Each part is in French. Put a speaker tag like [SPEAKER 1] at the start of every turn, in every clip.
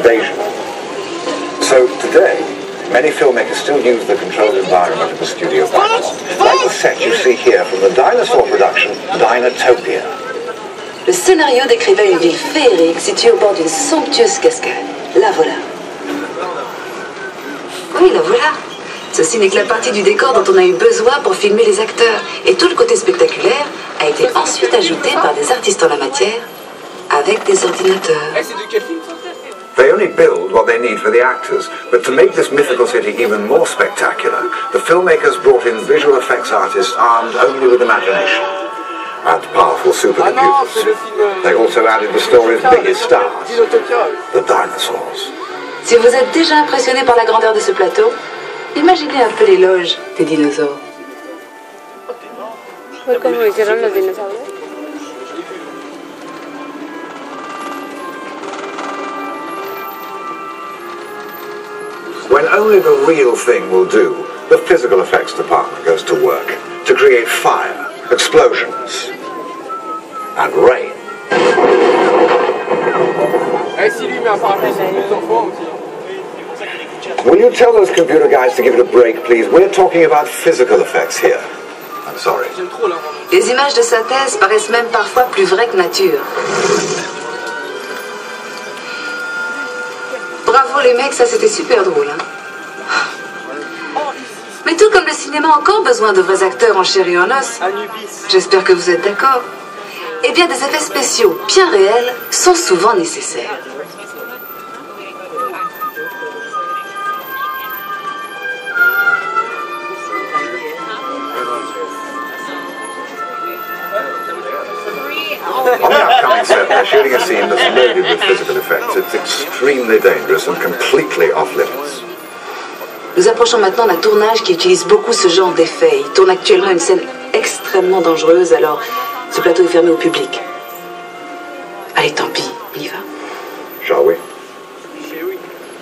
[SPEAKER 1] invasion. So today, many filmmakers still use the controlled environment of the studio panel, like the set you see here from the dinosaur production Dinotopia.
[SPEAKER 2] Le scénario décrivait une ville féerique située au bord d'une somptueuse cascade. La voilà. Oui, la voilà. Ceci n'est que la partie du décor dont on a eu besoin pour filmer les acteurs. Et tout le côté spectaculaire a été ensuite ajouté par des artistes en la matière avec des ordinateurs.
[SPEAKER 1] They only build what they need for the actors, but to make this mythical city even more spectacular, the filmmakers brought in visual effects artists armed only with imagination and powerful supercomputers. They also added the story's biggest stars, the dinosaurs.
[SPEAKER 2] Si vous êtes déjà impressionné par la grandeur de ce plateau, imaginez un peu l'éloge des dinosaures.
[SPEAKER 3] ¿Cómo hicieron los dinosaurios?
[SPEAKER 1] When only the real thing will do, the physical effects department goes to work to create fire, explosions, and rain. Will you tell those computer guys to give it a break, please? We're talking about physical effects here. I'm sorry.
[SPEAKER 2] Les images de synthèse paraissent même parfois plus vraies que nature. Bravo les mecs, ça c'était super drôle. Hein. Mais tout comme le cinéma a encore besoin de vrais acteurs en chair et en os, j'espère que vous êtes d'accord, eh bien des effets spéciaux bien réels sont souvent nécessaires.
[SPEAKER 1] On the upcoming set, they're shooting a scene that's loaded with physical effects. It's extremely dangerous and completely off-limits.
[SPEAKER 2] Nous approchons maintenant d'un tournage qui utilise beaucoup ce genre d'effets. Il tourne actuellement une scène extrêmement dangereuse, alors ce plateau est fermé au public. Allez, tant pis, on y va.
[SPEAKER 1] Shall we?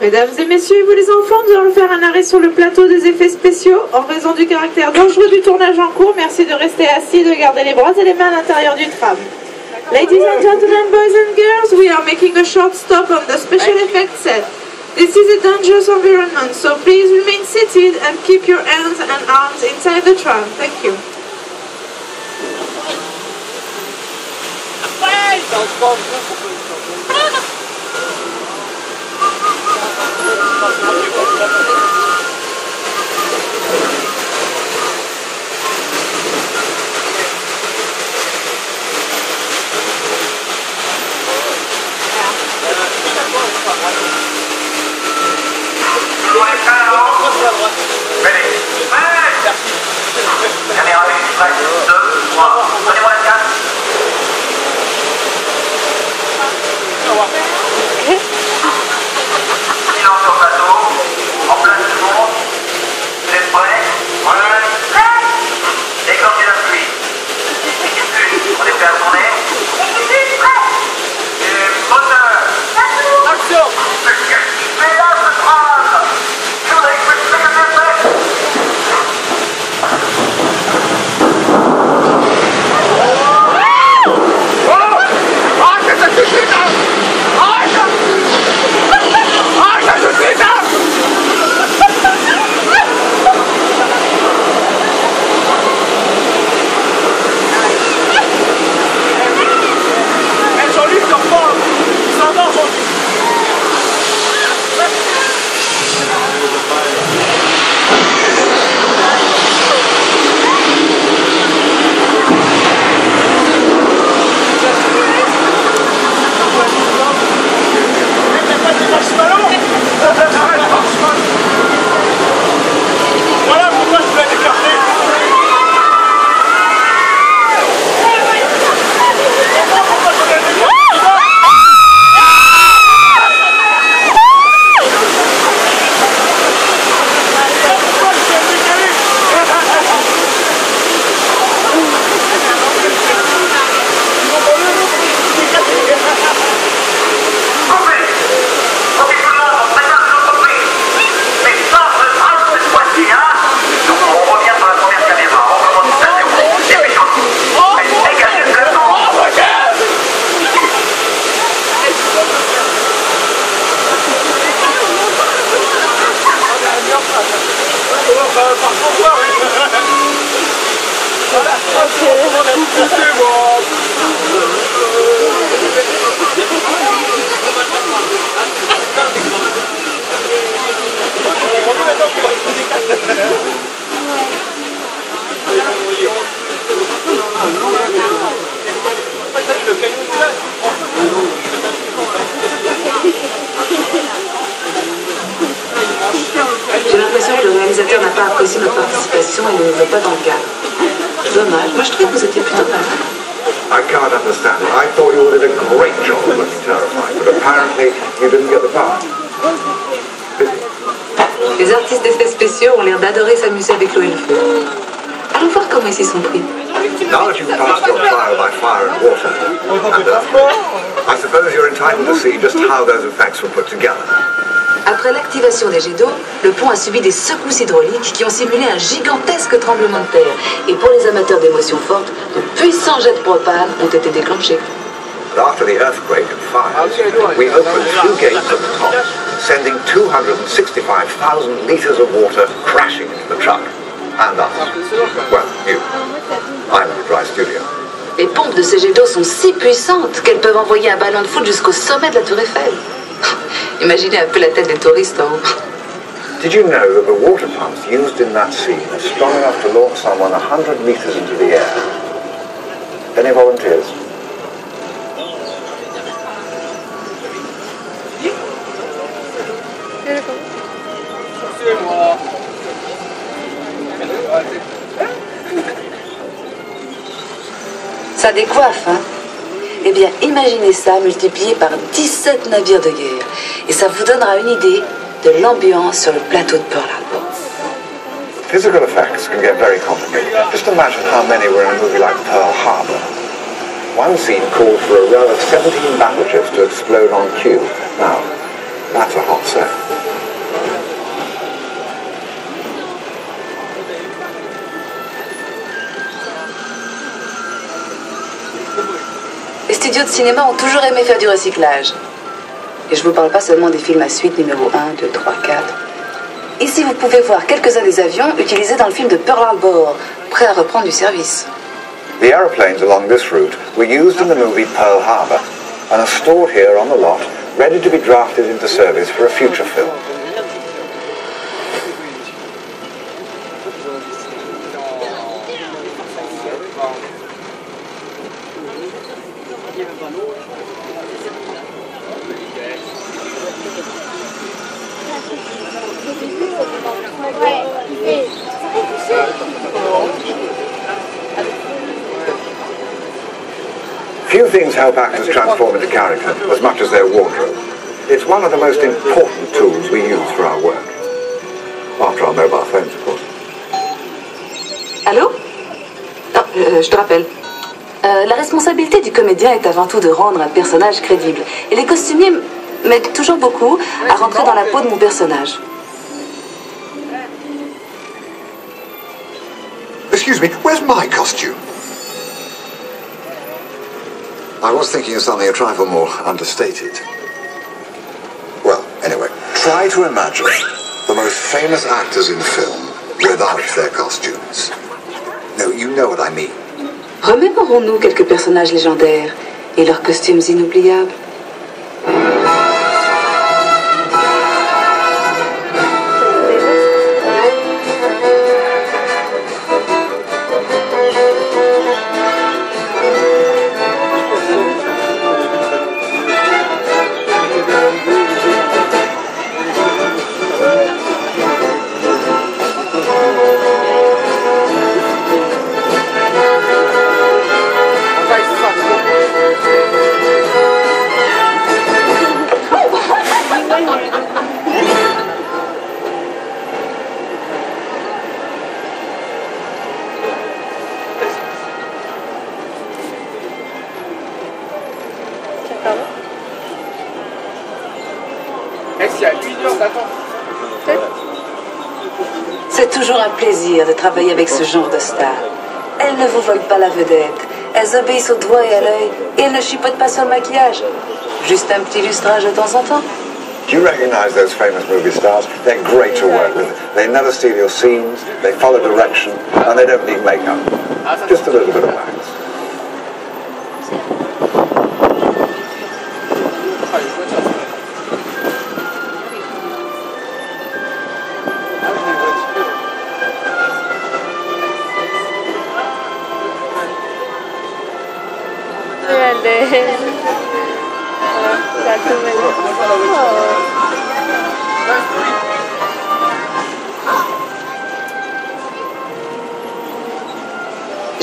[SPEAKER 4] Mesdames et messieurs, vous les enfants, nous allons faire un arrêt sur le plateau des effets spéciaux. En raison du caractère dangereux du tournage en cours, merci de rester assis, de garder les bras et les mains à l'intérieur du tram. Ladies and gentlemen, boys and girls, we are making a short stop on the special effects set. This is a dangerous environment, so please remain seated and keep your hands and arms inside the tram. Thank you.
[SPEAKER 5] Caméra 1, prêt, 2, 3, prenez-moi la carte. Silence sur plateau, en place de monde. Vous êtes prêts? Déclenchez la pluie. On est prêt à tourner? Moteur. Action. Mais là, ce phrase. Je voudrais que vous fassiez le fait.
[SPEAKER 2] J'ai l'impression que le réalisateur n'a pas apprécié notre participation et ne nous veut pas dans le cadre. Dommage. Moi, je trouve que vous étiez plutôt malin.
[SPEAKER 1] I can't understand it. I thought you did a great job of looking terrifying, but apparently you didn't get the part.
[SPEAKER 2] Les artistes d'effets spéciaux ont l'air d'adorer s'amuser avec l'eau et le feu. Allons voir comment ils s'y sont pris.
[SPEAKER 1] Now that you've passed your trial by fire and water and earthquake, I suppose you're entitled to see just how those effects were put together.
[SPEAKER 2] Après l'activation des jets d'eau, le pont a subi des secousses hydrauliques qui ont simulé un gigantesque tremblement de terre. Et pour les amateurs d'émotions fortes, de puissants jets de propane ont été déclenchés.
[SPEAKER 1] And after the earthquake and fires, we opened 2 gates at the top, sending 265,000 litres of water crashing into the truck. And us. Well, you. I'm in the dry studio.
[SPEAKER 2] Les pompes de ces jets d'eau sont si puissantes qu'elles peuvent envoyer un ballon de foot jusqu'au sommet de la tour Eiffel. Imaginez un peu la tête des touristes en haut.
[SPEAKER 1] Did you know that the water pumps used in that scene are strong enough to launch someone 100 meters into the air? Any volunteers?
[SPEAKER 2] Ça décoiffe, hein? Eh bien, imaginez ça multiplié par 17 navires de guerre. Et ça vous donnera une idée de l'ambiance sur le plateau de Pearl Harbor.
[SPEAKER 1] Physical effects can get very complicated. Just imagine how many were in a movie like Pearl Harbor. One scene called for a row of 17 battleships to explode on cue. Now, that's a hot set.
[SPEAKER 2] Les studios de cinéma ont toujours aimé faire du recyclage. Et je ne vous parle pas seulement des films à suite numéro 1, 2, 3, 4. Ici, vous pouvez voir quelques-uns des avions utilisés dans le film de Pearl Harbor, prêts à reprendre du service.
[SPEAKER 1] The aeroplanes along this route were used in the movie Pearl Harbor and are stored here on the lot, ready to be drafted into service for a future film. Few things help actors transform into character as much as their wardrobe. It's one of the most important tools we use for our work. After our mobile phones, of course.
[SPEAKER 2] Allô? Non, je te rappelle. La responsabilité du comédien est avant tout de rendre un personnage crédible. Et les costumiers m'aident toujours beaucoup à rentrer dans la peau de mon personnage.
[SPEAKER 1] Excuse me, where's my costume? I was thinking of something a trifle more understated. Well, anyway, try to imagine the most famous actors in film without their costumes. No, you know what I mean.
[SPEAKER 2] Remémorons-nous quelques personnages légendaires et leurs costumes inoubliables. C'est toujours un plaisir de travailler avec ce genre de stars. Elles ne vous volent pas la vedette. Elles obéissent au doigt et à l'œil. Et elles ne chipotent pas sur le maquillage. Juste un petit lustrage de temps en temps.
[SPEAKER 1] Do you recognize those famous movie stars? They're great to work with. They never steal your scenes, they follow direction, and they don't need makeup. Just a little bit of wax.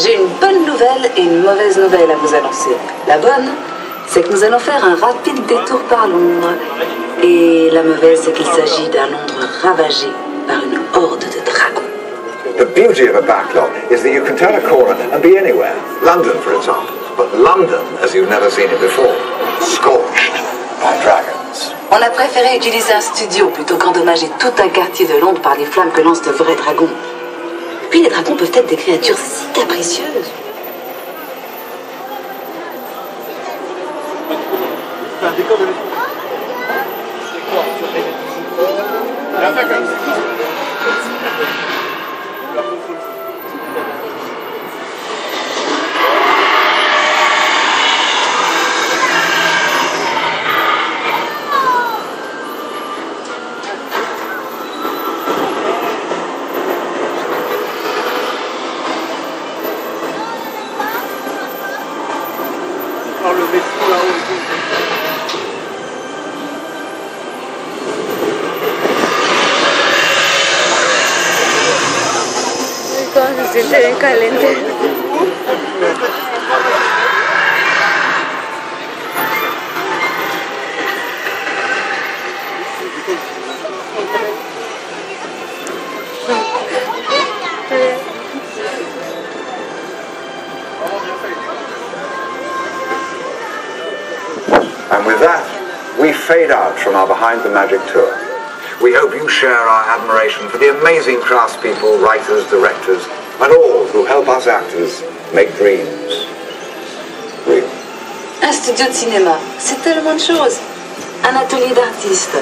[SPEAKER 2] J'ai une bonne nouvelle et une mauvaise nouvelle à vous annoncer. La bonne, c'est que nous allons faire un rapide détour par Londres. Et la mauvaise, c'est qu'il s'agit d'un Londres ravagé par une horde de dragons.
[SPEAKER 1] The beauty of a backlot is that you can turn a corner and be anywhere. London, for example. But London, as you've never seen it before, scorched by dragons.
[SPEAKER 2] On a préféré utiliser un studio plutôt qu'endommager tout un quartier de Londres par les flammes que lancent de vrais dragons. Puis les dragons peuvent être des créatures si capricieuses.
[SPEAKER 3] Se siente bien caliente.
[SPEAKER 1] And with that, we fade out from our Behind the Magic tour. We hope you share our admiration for the amazing craftspeople, writers, directors, and all who help us actors make dreams real.
[SPEAKER 2] Un studio de cinéma, c'est tellement de choses. Un atelier d'artistes,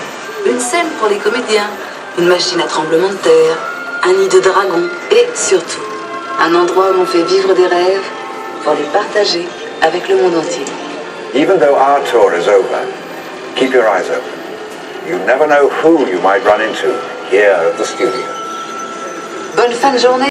[SPEAKER 2] une scène pour les comédiens, une machine à tremblement de terre, un nid de dragons et surtout, un endroit où on fait vivre des rêves pour les partager avec le monde entier.
[SPEAKER 1] Even though our tour is over, keep your eyes open. You never know who you might run into here at the studio.
[SPEAKER 2] Bonne fin de journée.